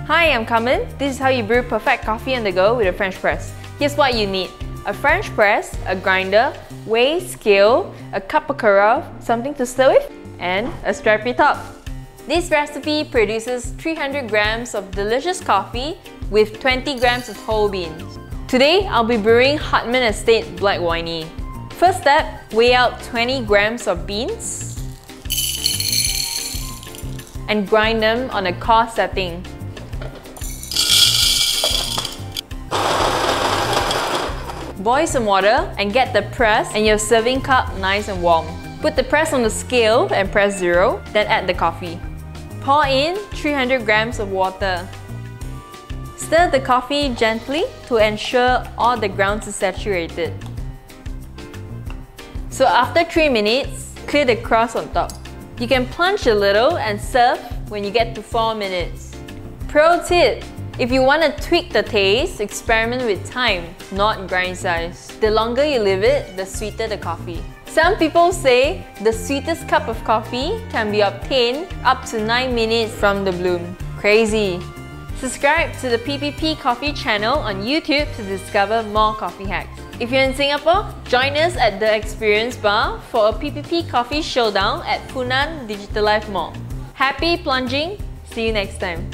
Hi, I'm Carmen. This is how you brew perfect coffee on the go with a French press. Here's what you need: a French press, a grinder, weigh, scale, a cup of carafe, something to stir with, and a strappy top. This recipe produces 300 grams of delicious coffee with 20 grams of whole beans. Today, I'll be brewing Hartmann Estate Black Winey. First step, weigh out 20 grams of beans and grind them on a coarse setting. Boil some water and get the press and your serving cup nice and warm. Put the press on the scale and press 0, then add the coffee. Pour in 300 grams of water. Stir the coffee gently to ensure all the grounds are saturated. So after 3 minutes, clear the crust on top. You can plunge a little and serve when you get to 4 minutes. Pro tip: if you want to tweak the taste, experiment with time, not grind size. The longer you leave it, the sweeter the coffee. Some people say the sweetest cup of coffee can be obtained up to 9 minutes from the bloom. Crazy! Subscribe to the PPP Coffee channel on YouTube to discover more coffee hacks. If you're in Singapore, join us at the Experience Bar for a PPP Coffee Showdown at Funan Digital Life Mall. Happy plunging! See you next time.